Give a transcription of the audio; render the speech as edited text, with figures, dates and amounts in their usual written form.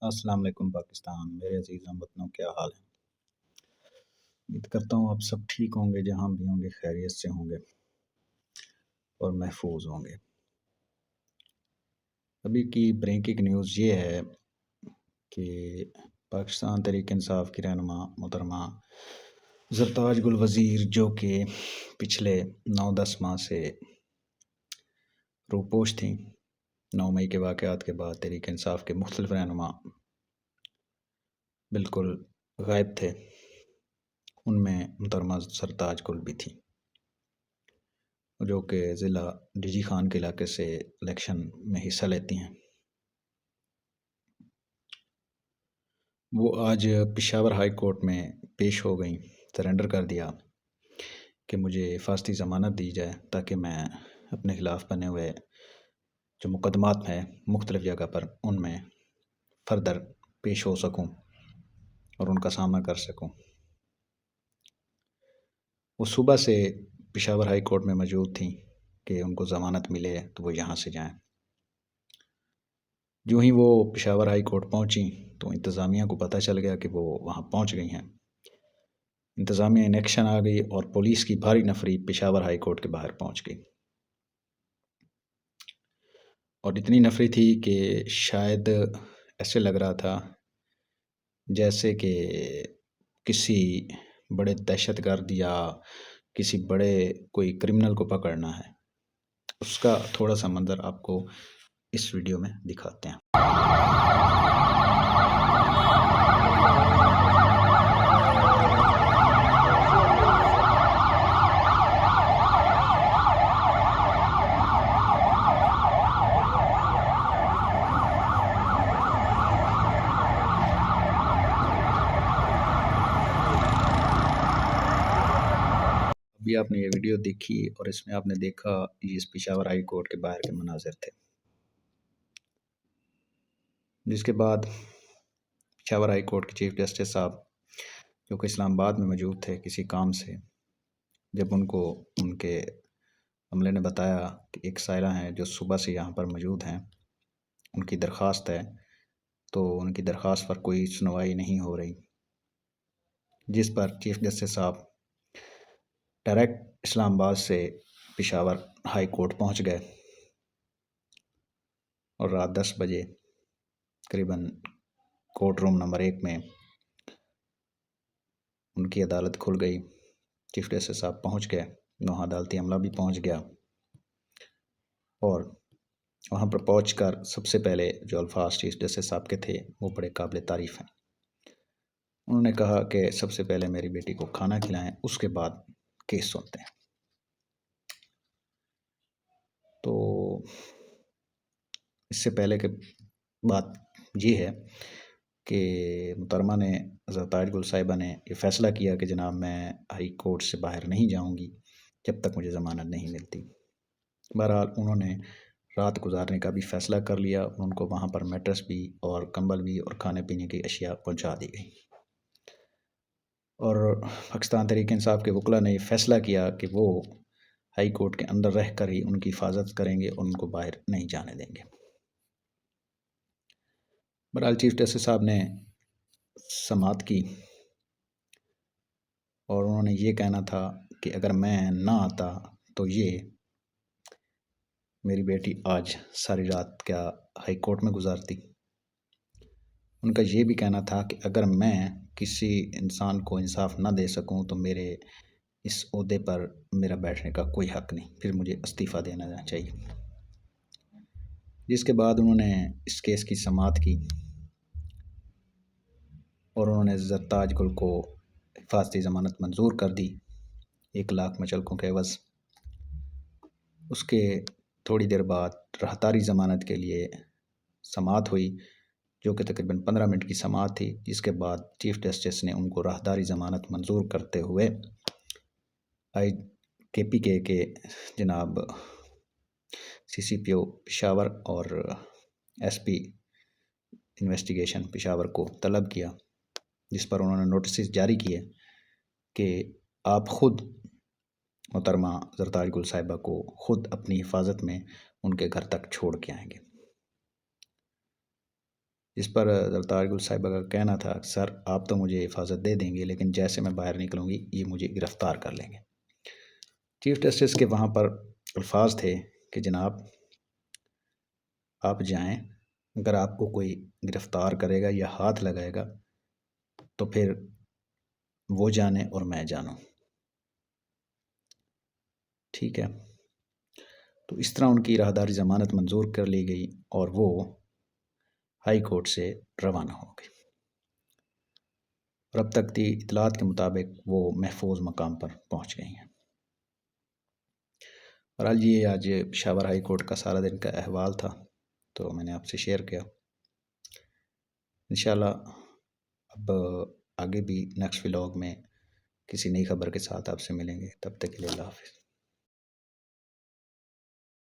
अस्सलाम वालेकुम पाकिस्तान। मेरे अजीज़ हम वतनों, क्या हाल है? उम्मीद करता हूँ आप सब ठीक होंगे, जहाँ भी होंगे खैरियत से होंगे और महफूज होंगे। अभी की ब्रेकिंग न्यूज़ ये है कि पाकिस्तान तहरीक इंसाफ की रहनुमा मोहतरमा ज़रताज गुल वज़ीर, जो कि पिछले 9-10 माह से रूपोश थीं, 9 मई के वाक़यात के बाद तहरीक इंसाफ के मुख्तलिफ रहनुमा बिल्कुल गायब थे। उनमें मोहतरमा ज़रताज गुल भी थी, जो कि ज़िला डीजी खान के इलाके से इलेक्शन में हिस्सा लेती हैं। वो आज पेशावर हाई कोर्ट में पेश हो गई, सरेंडर कर दिया कि मुझे हिफाजती ज़मानत दी जाए ताकि मैं अपने ख़िलाफ़ बने हुए जो मुकदमात हैं मुख्तलिफ़ जगह पर, उनमें फर्दर पेश हो सकूं और उनका सामना कर सकूं। वो सुबह से पेशावर हाई कोर्ट में मौजूद थी कि उनको ज़मानत मिले तो वो यहाँ से जाएं। जो ही वो पेशावर हाई कोर्ट पहुँची तो इंतज़ामिया को पता चल गया कि वो वहाँ पहुँच गई हैं। इंतज़ामिया इन एक्शन आ गई और पुलिस की भारी नफरी पेशावर हाई कोर्ट के बाहर पहुँच गई, और इतनी नफरी थी कि शायद ऐसे लग रहा था जैसे कि किसी बड़े दहशतगर्द या किसी बड़े कोई क्रिमिनल को पकड़ना है। उसका थोड़ा सा मंजर आपको इस वीडियो में दिखाते हैं। अभी आपने ये वीडियो देखी और इसमें आपने देखा ये इस पेशावर हाई कोर्ट के बाहर के मनाज़िर थे, जिसके बाद पेशावर हाई कोर्ट के चीफ जस्टिस साहब, जो कि इस्लामाबाद में मौजूद थे किसी काम से, जब उनको उनके अमले ने बताया कि एक साइला हैं जो सुबह से यहाँ पर मौजूद हैं, उनकी दरख्वास्त है, तो उनकी दरख्वास्त पर कोई सुनवाई नहीं हो रही, जिस पर चीफ जस्टिस साहब डायरेक्ट इस्लामाबाद से पेशावर हाई कोर्ट पहुँच गए और रात 10 बजे करीबन कोर्ट रूम नंबर 1 में उनकी अदालत खुल गई। चीफ जस्टिस साहब पहुँच गए, वहाँ अदालती अमला भी पहुँच गया, और वहाँ पर पहुँचकर सबसे पहले जो अल्फाज चीफ जस्टिस साहब के थे वो बड़े काबिल तारीफ़ हैं। उन्होंने कहा कि सबसे पहले मेरी बेटी को खाना खिलाएं, उसके बाद केस सुनते हैं। तो इससे पहले की बात ये है कि मुहतरमा ने ज़रताज गुल साहिबा ने ये फ़ैसला किया कि जनाब मैं हाई कोर्ट से बाहर नहीं जाऊंगी जब तक मुझे ज़मानत नहीं मिलती। बहरहाल उन्होंने रात गुजारने का भी फ़ैसला कर लिया। उनको वहाँ पर मैट्रेस भी और कंबल भी और खाने पीने की अशिया पहुँचा दी गई, और पाकिस्तान तहरीक इंसाफ के वकला ने फ़ैसला किया कि वो हाई कोर्ट के अंदर रह कर ही उनकी हिफाजत करेंगे और उनको बाहर नहीं जाने देंगे। बहरहाल चीफ जस्टिस साहब ने समाअत की और उन्होंने ये कहना था कि अगर मैं ना आता तो ये मेरी बेटी आज सारी रात क्या हाई कोर्ट में गुजारती। उनका ये भी कहना था कि अगर मैं किसी इंसान को इंसाफ ना दे सकूं तो मेरे इस ओहदे पर मेरा बैठने का कोई हक नहीं, फिर मुझे इस्तीफ़ा देना चाहिए। जिसके बाद उन्होंने इस केस की समाअत की और उन्होंने ज़रताज गुल को हिफाजती ज़मानत मंजूर कर दी 1 लाख मचलकों के एवज़। उसके थोड़ी देर बाद राहतारी ज़मानत के लिए समाअत हुई, जो कि तकरीबन 15 मिनट की समाअत थी, जिसके बाद चीफ जस्टिस ने उनको राहतारी ज़मानत मंजूर करते हुए KPK के जनाब CCPO पेशावर और SP इन्वेस्टिगेशन पेशावर को तलब किया, जिस पर उन्होंने नोटिस जारी किए कि आप ख़ुद मोहतरमा ज़रताज गुल साहिबा को ख़ुद अपनी हिफाजत में उनके घर तक छोड़ के आएंगे। جس پر زرتاج گل صاحبہ کا کہنا تھا سر آپ تو مجھے حفاظت دے دیں گے لیکن جیسے میں باہر نکلوں گی یہ مجھے گرفتار کر لیں گے۔ چیف جسٹس کے وہاں پر الفاظ تھے کہ جناب آپ جائیں، اگر آپ کو کوئی گرفتار کرے گا یا ہاتھ لگائے گا تو پھر وہ جانے اور میں جانوں، ٹھیک ہے۔ تو اس طرح ان کی راہداری ضمانت منظور کر لی گئی اور وہ ہائی کورٹ سے روانہ ہو گئی، اور اب تک کی اطلاعات کے مطابق وہ محفوظ مقام پر پہنچ گئی ہیں۔ اور آج پشاور ہائی کورٹ کا سارا دن کا احوال تھا تو میں نے آپ سے شیئر کیا۔ انشاءاللہ اب آگے بھی نیکسٹ ولاگ میں کسی نئی خبر کے ساتھ آپ سے ملیں گے، تب تک کے لیے اللہ حافظ۔